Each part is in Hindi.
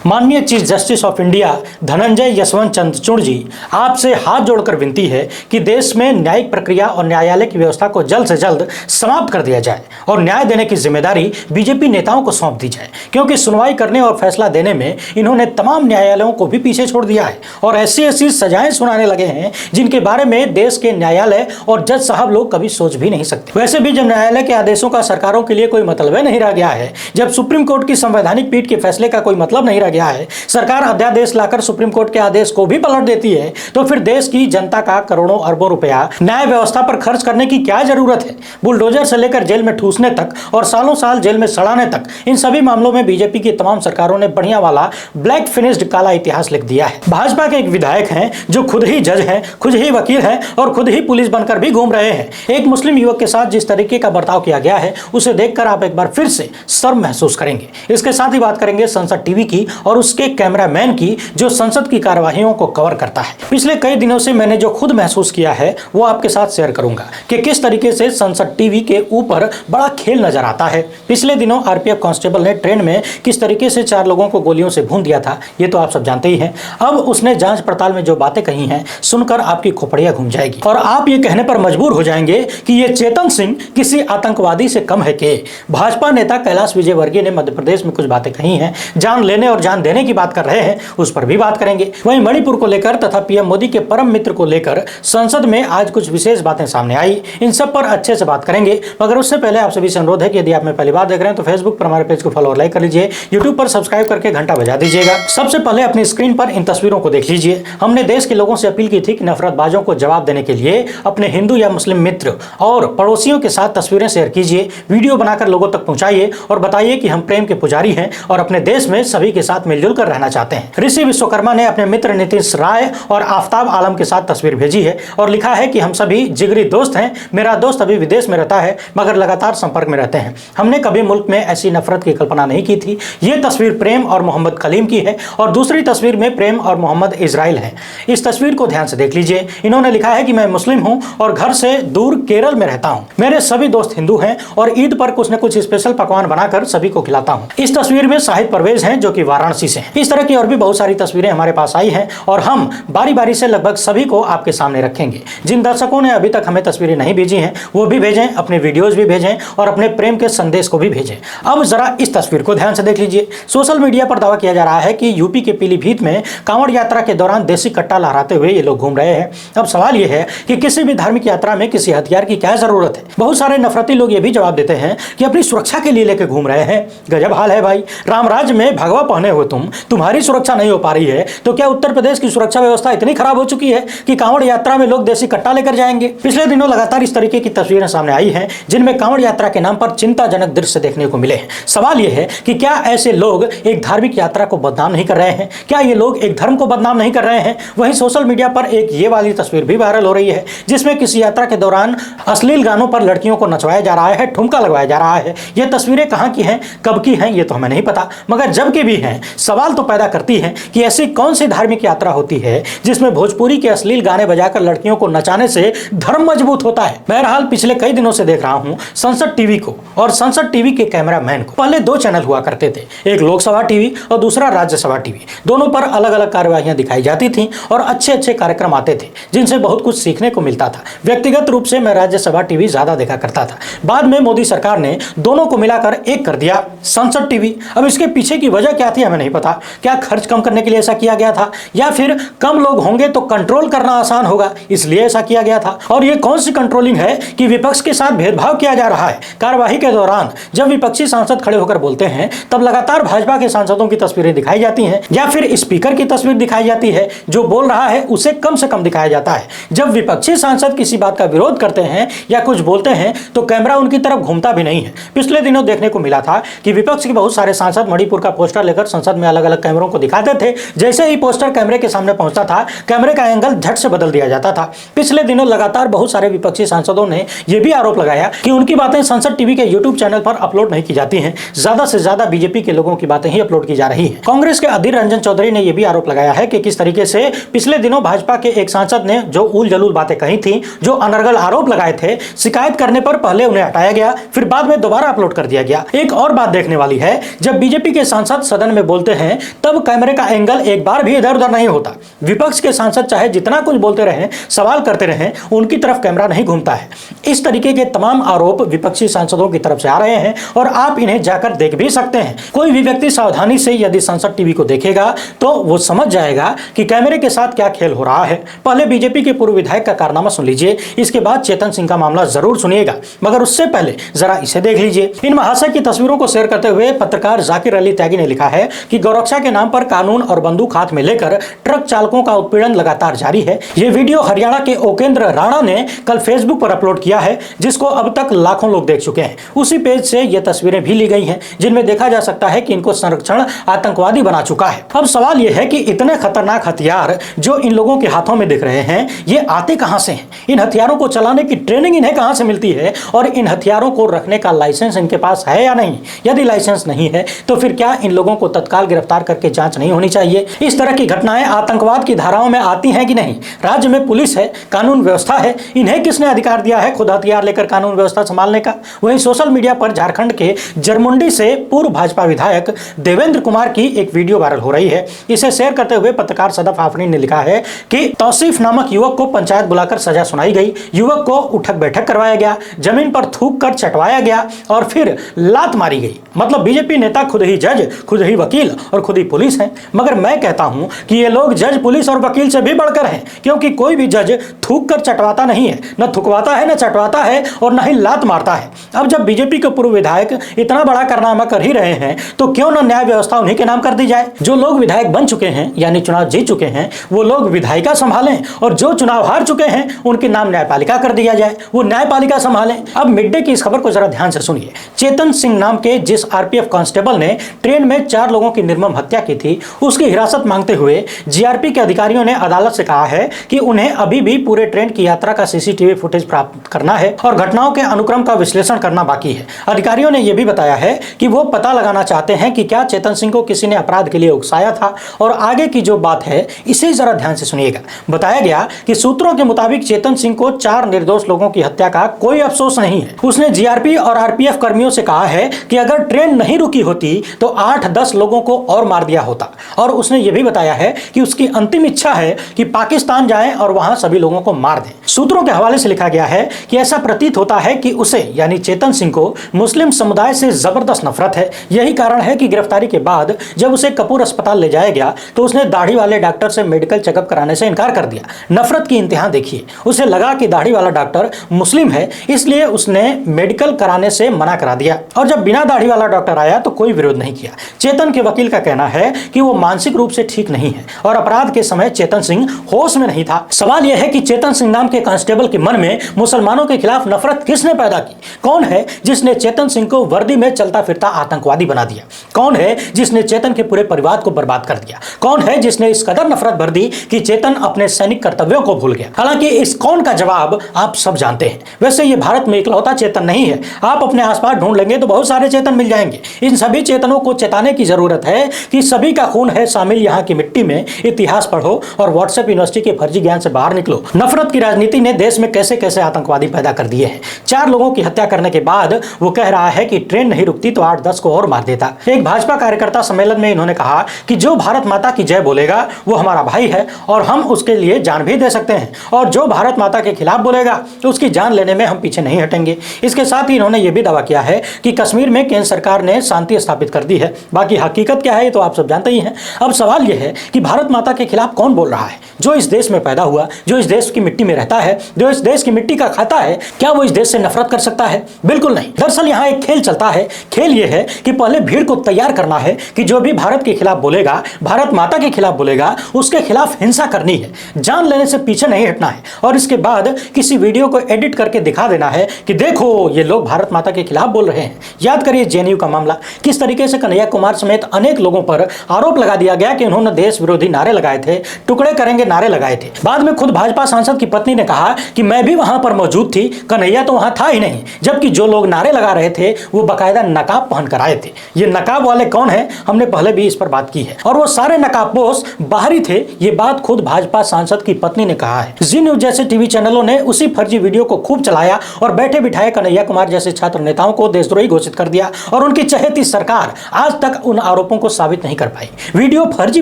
माननीय Chief Justice of India Dhananjaya Yashwant Chandrachud ji, आपसे हाथ जोड़कर विनती है कि देश में न्यायिक प्रक्रिया और न्यायालय की व्यवस्था को जल्द से जल्द समाप्त कर दिया जाए और न्याय देने की जिम्मेदारी बीजेपी नेताओं को सौंप दी जाए, क्योंकि सुनवाई करने और फैसला देने में इन्होंने तमाम न्यायालयों को भी पीछे छोड़ दिया है और ऐसी ऐसी सजाएं सुनाने लगे हैं जिनके बारे में देश के न्यायालय और जज साहब लोग कभी सोच भी नहीं सकते। वैसे भी जब न्यायालय के आदेशों का सरकारों के लिए कोई मतलब नहीं रह गया है, जब सुप्रीम कोर्ट की संवैधानिक पीठ के फैसले का कोई मतलब नहीं रह गया है, सरकार अध्यादेश लाकर सुप्रीम कोर्ट के आदेश को भी पलट देती है, तो फिर देश की जनता का करोड़ों अरबों रुपया न्याय व्यवस्था पर खर्च करने की क्या जरूरत है। बुलडोजर से लेकर जेल में ठूसने तक और सालों साल जेल में सड़ाने तक, इन सभी मामलों में बीजेपी की तमाम सरकारों ने बढ़िया वाला ब्लैक फिनिश्ड काला इतिहास लिख दिया है। भाजपा के एक विधायक हैं जो खुद ही जज हैं, खुद ही वकील हैं और खुद ही पुलिस बनकर भी घूम रहे हैं। एक मुस्लिम युवक के साथ जिस तरीके का बर्ताव किया गया है, उसे देखकर आप एक बार फिर से शर्म महसूस करेंगे। इसके साथ ही बात करेंगे संसद टीवी की और उसके कैमरामैन की, जो संसद की कार्यवाहियों को कवर करता है। पिछले कई दिनों से मैंने जो खुद महसूस किया है वो आपके साथ शेयर करूंगा कि किस तरीके से संसद टीवी के ऊपर बड़ा खेल नजर आता है। पिछले दिनों आरपीएफ कांस्टेबल ने ट्रेन में किस तरीके से 4 लोगों को गोलियों से भून दिया था, ये तो आप सब जानते ही हैं। अब उसने जांच पड़ताल में जो बातें कही हैं, सुनकर आपकी खोपड़ियां घूम जाएगी और आप ये कहने पर मजबूर हो जाएंगे कि ये चेतन सिंह किसी आतंकवादी से कम है के। भाजपा नेता कैलाश विजयवर्गीय ने मध्य प्रदेश में कुछ बातें कही हैं, जान लेने और जान देने की बात कर रहे हैं, उस पर भी बात करेंगे। वहीं मणिपुर को लेकर तथा पीएम मोदी के परम मित्र को लेकर संसद में आज कुछ विशेष बातें सामने आई, इन सब पर अच्छे से बात करेंगे। मगर उससे पहले आप सभी से अनुरोध है कि यदि आप में पहली बार देख रहे हैं तो फेसबुक पर हमारे पेज को फॉलो और लाइक कर लीजिए, यूट्यूब पर सब्सक्राइब करके घंटा बजा दीजिएगा। सबसे पहले अपनी स्क्रीन पर इन तस्वीरों को देख लीजिए। हमने देश के लोगों से अपील की थी कि नफरतबाजों को जवाब देने के लिए अपने हिंदू या मुस्लिम मित्र और पड़ोसियों के साथ तस्वीरें शेयर कीजिए, वीडियो बनाकर लोगों तक पहुंचाइए और बताइए कि हम प्रेम के पुजारी हैं और अपने देश में सभी के साथ मिलजुल कर रहना चाहते हैं। ऋषि विश्वकर्मा ने अपने मित्र नीतीश राय और आफ्ताब आलम के साथ तस्वीर भेजी है और लिखा है कि हम सभी जिगरी दोस्त हैं, मेरा दोस्त अभी विदेश में रहता है मगर लगातार संपर्क में रहते हैं। हमने कभी मुल्क में ऐसी नफरत की कल्पना नहीं की थी। ये तस्वीर प्रेम और मोहम्मद कलीम की है और दूसरी तस्वीर में प्रेम और मोहम्मद इजराइल है। इस तस्वीर को ध्यान से देख लीजिए। इन्होंने लिखा है कि मैं मुस्लिम हूं और घर से दूर केरल में रहता हूं। मेरे सभी दोस्त हिंदू हैं और ईद पर कुछ न कुछ स्पेशल पकवान बनाकर सभी को खिलाता हूं। इस तस्वीर में शाहिद परवेज हैं जो कि वाराणसी से हैं। इस तरह की और भी बहुत सारी तस्वीरें हमारे पास आई हैं और हम बारी बारी से लगभग सभी को आपके सामने रखेंगे। जिन दर्शकों ने अभी तक हमें तस्वीरें नहीं भेजी हैं वो भी भेजें, अपने वीडियोज भी भेजें और अपने प्रेम के संदेश को भी भेजें। अब जरा इस तस्वीर को ध्यान से देख लीजिए। सोशल मीडिया पर दावा किया जा रहा है कि यूपी के पीलीभीत में कांवड़ यात्रा के दौरान देसी कट्टा लहराते हुए ये लोग घूम रहे हैं। अब सवाल ये है कि किसी भी धार्मिक यात्रा में किसी हथियार की क्या जरूरत है। बहुत सारे नफरती लोग ये भी जवाब देते हैं कि अपनी सुरक्षा के लिए लेके घूम रहे हैं। गजब हाल है भाई, रामराज में भगवा पहने हुए तुम्हारी सुरक्षा नहीं हो पा रही है तो क्या उत्तर प्रदेश की सुरक्षा व्यवस्था इतनी खराब हो चुकी है कि कांवड़ यात्रा में लोग देसी कट्टा लेकर जाएंगे। पिछले दिनों लगातार इस तरीके की तस्वीरें सामने आई हैं जिनमें कांवड़ यात्रा के नाम पर चिंताजनक दृश्य देखने को मिले हैं। सवाल यह है कि क्या ऐसे लोग एक धार्मिक यात्रा को बदनाम नहीं कर रहे हैं, क्या ये लोग एक धर्म को बदनाम नहीं कर रहे हैं। वहीं सोशल मीडिया पर एक ये वाली तस्वीर भी वायरल हो रही है जिसमें किसी यात्रा के दौरान अश्लील गानों पर लड़कियों को नचवाया जा रहा है, ठुमका लगवाया जा रहा है। ये तस्वीरें कहां की हैं, कब की हैं, ये तो हमें नहीं पता, मगर जब की भी हैं सवाल तो पैदा करती है कि ऐसी कौन सी धार्मिक यात्रा होती है जिसमें भोजपुरी के अश्लील गाने बजाकर लड़कियों को नचाने से धर्म मजबूत होता है। बहरहाल पिछले कई दिनों से देख रहा हूं संसद टीवी को और संसद टीवी के कैमरामैन को। पहले 2 चैनल हुआ करते थे, एक लोकसभा टीवी और दूसरा राज्यसभा टीवी। दोनों पर अलग अलग कार्यवाहियां दिखाई जाती थी और अच्छे अच्छे कार्यक्रम आते थे जिनसे बहुत कुछ सीखने को मिलता था। व्यक्तिगत रूप से मैं राज्यसभा टीवी ज्यादा देखा करता था। बाद में मोदी सरकार ने दोनों को मिलाकर एक कर दिया, संसद टीवी। अब इसके पीछे की वजह क्या थी हमें नहीं पता। क्या खर्च कम करने के लिए ऐसा किया गया था या फिर कम लोग होंगे तो कंट्रोल करना आसान होगा इसलिए ऐसा किया गया था। और ये कौन सी कंट्रोलिंग है कि विपक्ष के साथ भेदभाव किया जा रहा है। कार्यवाही के दौरान जब विपक्षी सांसद खड़े होकर बोलते हैं तब लगातार भाजपा के सांसदों की तस्वीरें दिखाई जाती हैं या फिर स्पीकर की तस्वीर दिखाई जाती है, जो बोल रहा है उसे कम से कम दिखाया जाता है। जब विपक्षी सांसद किसी बात का विरोध करते हैं या कुछ बोलते हैं तो कैमरा उनकी तरफ घूमता भी नहीं है। पिछले दिनों देखने को मिला था कि विपक्ष के बहुत सारे सांसद मणिपुर का पोस्टर लेकर संसद में अलग अलग कैमरों को दिखाते थे। जैसे ही पोस्टर कैमरे के सामने पहुंचता था कैमरे का एंगल झट से बदल दिया जाता था। पिछले दिनों लगातार बहुत सारे विपक्षी सांसदों ने यह भी आरोप लगाया कि उनकी बातें संसद टीवी के यूट्यूब चैनल पर अपलोड नहीं की जाती हैं, ज्यादा से ज्यादा बीजेपी के लोगों की बातें ही अपलोड की जा रही हैं। कांग्रेस के अधीर रंजन चौधरी ने यह भी आरोप लगाया है कि किस तरीके से पिछले दिनों भाजपा के एक सांसद ने जो उल जलूल बातें कही थी, जो अनर्गल आरोप लगाए थे, शिकायत करने पर पहले उन्हें हटाया गया फिर बाद में दोबारा अपलोड कर दिया गया। एक और बात देखने वाली है, जब बीजेपी के सांसद सदन में बोलते हैं तब कैमरे का एंगल एक बार भी इधर उधर नहीं होता। विपक्ष के सांसद चाहे जितना कुछ बोलते रहें, सवाल करते रहें, उनकी तरफ कैमरा नहीं घूमता है। इस तरीके के तमाम आरोप विपक्षी सांसदों की तरफ से आ रहे हैं और आप इन्हें जाकर देख भी सकते हैं। कोई भी व्यक्ति सावधानी से यदि संसद टीवी को देखेगा तो वो समझ जाएगा कि कैमरे के साथ क्या खेल हो रहा है। पहले बीजेपी के पूर्व विधायक का कारनामा सुन लीजिए, इसके बाद चेतन सिंह का मामला जरूर सुनिएगा, मगर उससे पहले जरा इसे देख लीजिए। इन महाशय की तस्वीरों को शेयर करते हुए पत्रकार जाकिर अली त्यागी ने लिखा है कि गौरक्षा के नाम पर कानून और बंदूक हाथ में लेकर ट्रक चालकों का उत्पीड़न लगातार जारी है। ये वीडियो हरियाणा के ओकेंद्र राणा ने कल फेसबुक पर अपलोड किया है, जिसको अब तक लाखों लोग देख चुके हैं। उसी पेज से ये तस्वीरें भी ली गई हैं, जिनमें देखा जा सकता है कि इनको संरक्षण आतंकवादी बना चुका है। अब सवाल यह है कि इतने खतरनाक हथियार जो इन लोगों के हाथों में दिख रहे हैं, ये आते कहां से हैं? इन हथियारों को चलाने की ट्रेनिंग इन्हें कहां से मिलती है और इन हथियारों को रखने का लाइसेंस इनके पास है या नहीं? यदि लाइसेंस नहीं है तो फिर क्या इन लोगों को तत्काल गिरफ्तार करके जांच नहीं होनी चाहिए? इस तरह की घटनाएं आतंकवाद की धाराओं में आती हैं कि नहीं? राज्य में पुलिस है, कानून व्यवस्था है, इन्हें किसने अधिकार दिया है खुद हथियार लेकर कानून व्यवस्था संभालने का? वहीं सोशल मीडिया पर झारखंड के जरमुंडी से पूर्व भाजपा विधायक देवेंद्र कुमार की एक वीडियो वायरल हो रही है। इसे शेयर करते हुए पत्रकार सदफ आफरीन ने लिखा है कि तौसीफ नामक युवक को पंचायत बुलाकर सजा सुनाई गई। युवक को उठक बैठक करवाया गया, जमीन पर थूक कर चटवाया गया और फिर लात मारी गई। मतलब बीजेपी नेता खुद ही जज, खुद ही वकील और खुद ही पुलिस हैं। मगर मैं कहता हूं कि ये लोग जज, पुलिस और वकील से भी बढ़कर हैं, क्योंकि कोई भी जज थूक कर चटवाता नहीं है, न थुकवाता है, न चटवाता है और न ही लात मारता है। अब जब बीजेपी के पूर्व विधायक इतना बड़ा कारनामा कर ही रहे हैं तो क्यों न न्याय व्यवस्था उन्हीं के नाम कर दी जाए? जो लोग विधायक बन चुके हैं यानी चुनाव जीत चुके हैं, वो लोग विधायिका संभालें और जो चुनाव हार चुके हैं उनके नाम न्यायपालिका कर दिया जाए, वो न्यायपालिका संभालें। अब मिड डे की इस खबर को जरा ध्यान से सुनिए। चेतन सिंह नाम के जिस आरपीएफ कांस्टेबल ने ट्रेन में 4 लोगों की निर्मम हत्या की थी, उसकी हिरासत मांगते हुए जीआरपी के अधिकारियों ने अदालत से कहा है कि उन्हें अभी भी पूरे ट्रेन की यात्रा का सीसीटीवी फुटेज प्राप्त करना है और घटनाओं के अनुक्रम का विश्लेषण करना बाकी है। अधिकारियों ने यह भी बताया है कि वो पता लगाना चाहते हैं कि क्या चेतन सिंह को किसी ने अपराध के लिए उकसाया था। और आगे की जो बात है इसे जरा ध्यान से सुनिएगा। बताया गया कि सूत्रों के मुताबिक चेतन सिंह को 4 निर्दोष लोगों की हत्या का कोई अफसोस नहीं है। उसने जीआरपी और आरपीएफ कर्मियों से कहा है कि अगर ट्रेन नहीं रुकी होती तो 8-10 लोगों को और मार दिया होता। और उसने यह भी बताया है कि उसकी अंतिम इच्छा है कि पाकिस्तान जाएं और वहां सभी लोगों को मार दें। सूत्रों के हवाले से लिखा गया है कि ऐसा प्रतीत होता है कि उसे यानी चेतन सिंह को मुस्लिम समुदाय से जबरदस्त नफरत है। यही कारण है कि गिरफ्तारी के बाद जब उसे कपूर अस्पताल ले जाया गया तो उसने दाढ़ी वाले डॉक्टर से मेडिकल चेकअप कराने से इनकार कर दिया। नफरत की इंतहा देखिए, उसे लगा कि दाढ़ी वाला डॉक्टर मुस्लिम है, इसलिए उसने मेडिकल कराने से मना करा दिया और जब बिना दाढ़ी वाला डॉक्टर आया तो कोई विरोध नहीं किया। चेतन के वकील का कहना है कि वो मानसिक रूप से ठीक नहीं है और अपराध के समय चेतन सिंह होश में नहीं था। सवाल यह है कि चेतन सिंह नाम के कांस्टेबल के मन में मुसलमानों के खिलाफ नफरत किसने पैदा की? कौन है जिसने चेतन सिंह को वर्दी में चलता फिरता आतंकवादी बना दिया? कौन है जिसने चेतन के पूरे परिवार को बर्बाद कर दिया? कौन है जिसने इस कदर नफरत भर दी कि चेतन अपने सैनिक कर्तव्यों को भूल गया? हालांकि इस कौन का जवाब आप सब जानते हैं। वैसे ये भारत में इकलौता चेतन नहीं है, आप अपने आसपास ढूंढ लेंगे तो बहुत सारे चेतन मिल जाएंगे। इन सभी चेतनों को चेताने की जरूरत है कि सभी का खून है शामिल यहाँ की मिट्टी में। इतिहास पढ़ो और व्हाट्सएप यूनिवर्सिटी के फर्जी ज्ञान से बाहर निकलो। नफरत की राजनीति ने देश में कैसे कैसे आतंकवादी पैदा कर दिए हैं। 4 लोगों की हत्या करने के बाद वो कह रहा है कि ट्रेन नहीं रुकती तो 8-10 को और मार देता। एक भाजपा कार्यकर्ता सम्मेलन में इन्होंने कहा कि जो भारत माता की जय बोलेगा वो हमारा भाई है और हम उसके लिए जान भी दे सकते हैं, और जो भारत माता के खिलाफ बोलेगा तो उसकी जान लेने में हम पीछे नहीं हटेंगे। इसके साथ ही इन्होंने ये भी दावा किया है कि कश्मीर में केंद्र सरकार ने शांति स्थापित कर दी है। बाकी हकीकत क्या है ये तो आप सब जानते ही हैं। अब सवाल यह है कि भारत माता के खिलाफ कौन बोल रहा है? जो इस देश में पैदा हुआ, जो इस देश की मिट्टी में रहता है, जो इस देश की मिट्टी का खाता है, क्या वो इस देश से नफरत कर सकता है? बिल्कुल नहीं। दरअसल यहाँ एक खेल चलता है। खेल यह है कि पहले भीड़ को तैयार करना है कि जो भी भारत के खिलाफ बोलेगा, भारत माता के खिलाफ बोलेगा, उसके खिलाफ हिंसा करनी है, जान लेने से पीछे नहीं हटना है। और इसके बाद किसी वीडियो को एडिट करके दिखा देना है कि देखो ये लोग भारत माता के खिलाफ बोल रहे हैं। याद करिए जेएनयू का मामला, किस तरीके से कन्हैया कुमार समेत अनेक लोगों पर आरोप लगा दिया गया कि उन्होंने देश विरोधी नारे लगाए थे, टुकड़े करेंगे नारे लगाए थे। बाद में खुद भाजपा सांसद की पत्नी ने कहा कि मैं भी वहां पर मौजूद थी, कन्हैया तो वहां था ही नहीं। जबकि जो लोग नारे लगा रहे थे वो बाकायदा नकाब पहनकर आए थे। ये नकाब वाले कौन है, हमने पहले भी इस पर बात की है। और वो सारे नकाबपोश बाहरी थे, ये बात खुद भाजपा सांसद की पत्नी ने कहा है। जी न्यूज जैसे टीवी चैनलों ने उसी फर्जी वीडियो को खूब चलाया और बैठे बिठाए कन्हैया कुमार जैसे छात्र नेताओं को देशद्रोही घोषित कर दिया और उनकी चहेती सरकार आज तक उन आरोप आरोपों को साबित नहीं कर पाई। वीडियो फर्जी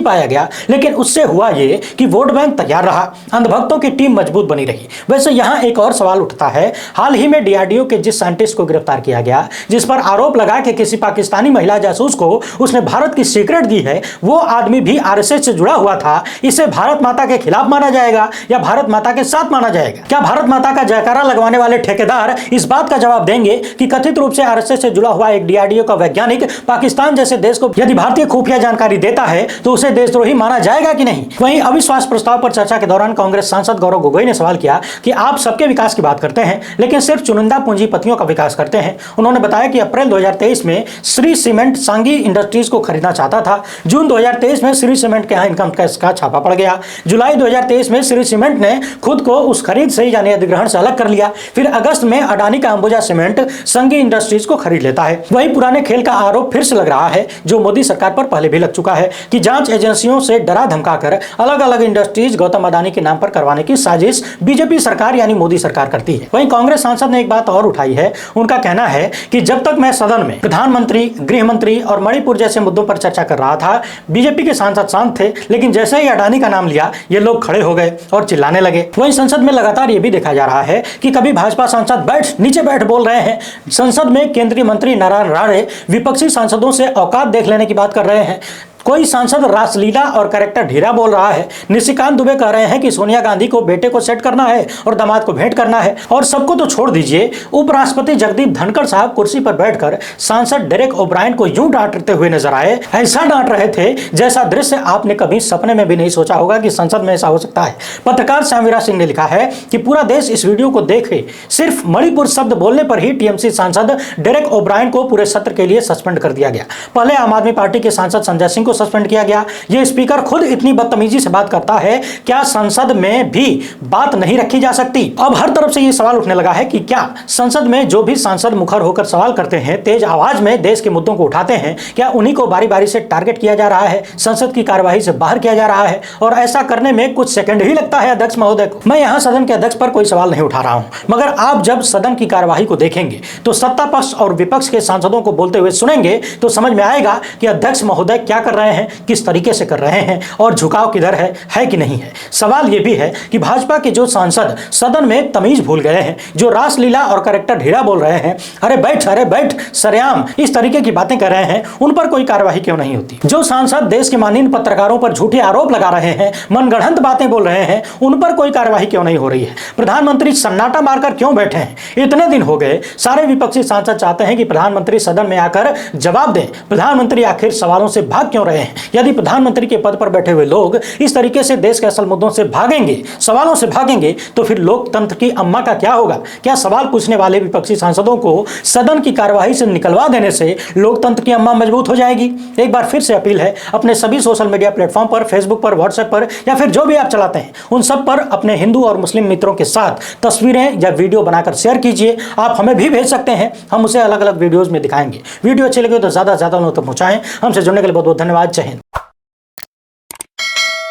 पाया गया, लेकिन उससे हुआ ये कि वोट बैंक तैयार रहा, अंधभक्तों की टीम मजबूत बनी रही। वैसे यहां एक और सवाल उठता है, हाल ही में डीआरडीओ के जिस साइंटिस्ट को गिरफ्तार किया गया, जिस पर आरोप लगा कि किसी पाकिस्तानी महिला जासूस को उसने भारत की सीक्रेट दी है, वो आदमी भी आरएसएस से जुड़ा हुआ था। इसे भारत माता के खिलाफ माना जाएगा या भारत माता के साथ माना जाएगा? क्या भारत माता का जयकारा लगवाने वाले ठेकेदार इस बात का जवाब देंगे कि कथित रूप से आरएसएस से जुड़ा हुआ एक डीआरडीओ का वैज्ञानिक पाकिस्तान जैसे देश को यदि भारतीय खुफिया जानकारी देता है तो उसे देशद्रोही माना जाएगा कि नहीं? वहीं अविश्वास प्रस्ताव पर चर्चा के दौरान कांग्रेस सांसद गौरव गोगोई ने सवाल किया कि आप सबके विकास की बात करते हैं, लेकिन सिर्फ चुनिंदा पूंजीपतियों का विकास करते हैं। उन्होंने बताया कि अप्रैल 2023 में श्री सीमेंट सांगी इंडस्ट्रीज को खरीदना चाहता था। जून 2023 में श्री सीमेंट के यहाँ इनकम टैक्स का छापा पड़ गया। जुलाई 2023 में श्री सीमेंट ने खुद को उस खरीद से यानी अधिग्रहण से अलग कर लिया। फिर अगस्त में अडानी का अंबुजा सीमेंट संगी इंडस्ट्रीज को खरीद लेता है। वही पुराने खेल का आरोप फिर से लग रहा है, जो मोदी सरकार पर पहले भी लग चुका है, कि जांच एजेंसियों से डरा धमकाकर अलग अलग इंडस्ट्रीज गौतम अडानी के नाम पर करवाने की साजिश बीजेपी सरकार यानी मोदी सरकार करती है। वहीं कांग्रेस सांसद ने एक बात और उठाई है। उनका कहना है कि जब तक मैं सदन में प्रधानमंत्री, गृह मंत्री और मणिपुर जैसे मुद्दों पर चर्चा कर रहा था, बीजेपी के सांसद शांत थे, लेकिन जैसे ही अडानी का नाम लिया, ये लोग खड़े हो गए और चिल्लाने लगे। वहीं संसद में लगातार ये भी देखा जा रहा है कि कभी भाजपा सांसद नीचे बैठ बोल रहे हैं, संसद में केंद्रीय मंत्री नारायण राणे विपक्षी सांसदों से औकात देख लेने की बात कर रहे हैं। कोई सांसद रासलीला और कैरेक्टर ढीरा बोल रहा है। निशिकांत दुबे कह रहे हैं कि सोनिया गांधी को बेटे को सेट करना है और दामाद को भेंट करना है। और सबको तो छोड़ दीजिए, उपराष्ट्रपति जगदीप धनखड़ साहब कुर्सी पर बैठकर सांसद डेरेक ओब्रायन को यूं डांटते हुए नजर आए, ऐसा डांट रहे थे जैसा दृश्य आपने कभी सपने में भी नहीं सोचा होगा कि संसद में ऐसा हो सकता है। पत्रकार श्यामवीरा सिंह ने लिखा है कि पूरा देश इस वीडियो को देखे, सिर्फ मणिपुर शब्द बोलने पर ही टीएमसी सांसद डेरेक ओब्रायन को पूरे सत्र के लिए सस्पेंड कर दिया गया। पहले आम आदमी पार्टी के सांसद संजय सिंह को सस्पेंड किया गया। यह स्पीकर खुद इतनी बदतमीजी से बात करता है, क्या संसद में भी बात नहीं रखी जा सकती? अब हर तरफ से यह सवाल उठने लगा है कि क्या संसद में जो भी सांसद मुखर होकर सवाल करते हैं, तेज आवाज में देश के मुद्दों को उठाते हैं, क्या उन्हीं को बारी बारी से टारगेट किया जा रहा है, संसद की कार्यवाही से बाहर किया जा रहा है? और ऐसा करने में कुछ सेकंड ही लगता है अध्यक्ष महोदय को। मैं यहां सदन के अध्यक्ष पर कोई सवाल नहीं उठा रहा हूं, मगर आप जब सदन की कार्यवाही को देखेंगे तो सत्ता पक्ष और विपक्ष के सांसदों को बोलते हुए सुनेंगे तो समझ में आएगा कि अध्यक्ष महोदय क्या कर रहे हैं, किस तरीके से कर रहे हैं और झुकाव किधर है कि नहीं है। सवाल यह भी है कि भाजपा के जो सांसद सदन में तमीज भूल गए हैं, जो रासलीला और कैरेक्टर ढीला बोल रहे हैं, अरे बैठ सरेआम इस तरीके की बातें कर रहे हैं, उन पर कोई कार्यवाही क्यों नहीं होती? जो सांसद देश के माननीय पत्रकारों पर झूठे आरोप लगा रहे हैं, मनगढ़ंत बातें बोल रहे हैं, उन पर कोई कार्यवाही क्यों नहीं हो रही है? प्रधानमंत्री सन्नाटा मारकर क्यों बैठे हैं? इतने दिन हो गए, सारे विपक्षी सांसद चाहते हैं कि प्रधानमंत्री सदन में आकर जवाब दें। प्रधानमंत्री आखिर सवालों से भाग क्यों रहे हैं? यदि प्रधानमंत्री के पद पर बैठे हुए लोग इस तरीके से देश के असल मुद्दों से भागेंगे, सवालों से भागेंगे, तो फिर लोकतंत्र की अम्मा का क्या होगा? क्या सवाल पूछने वाले विपक्षी सांसदों को सदन की कार्यवाही से निकलवा देने से लोकतंत्र की अम्मा मजबूत हो जाएगी? एक बार फिर से अपील है, अपने सभी सोशल मीडिया प्लेटफॉर्म पर, फेसबुक पर, व्हाट्सएप पर या फिर जो भी आप चलाते हैं, उन सब पर अपने हिंदू और मुस्लिम मित्रों के साथ तस्वीरें या वीडियो बनाकर शेयर कीजिए। आप हमें भी भेज सकते हैं, हम उसे अलग अलग वीडियोज में दिखाएंगे। वीडियो अच्छी लगे तो ज्यादा से ज्यादा लोगों तक पहुंचाएं। हमसे जुड़ने के लिए बहुत बहुत धन्यवाद। जय हिंद।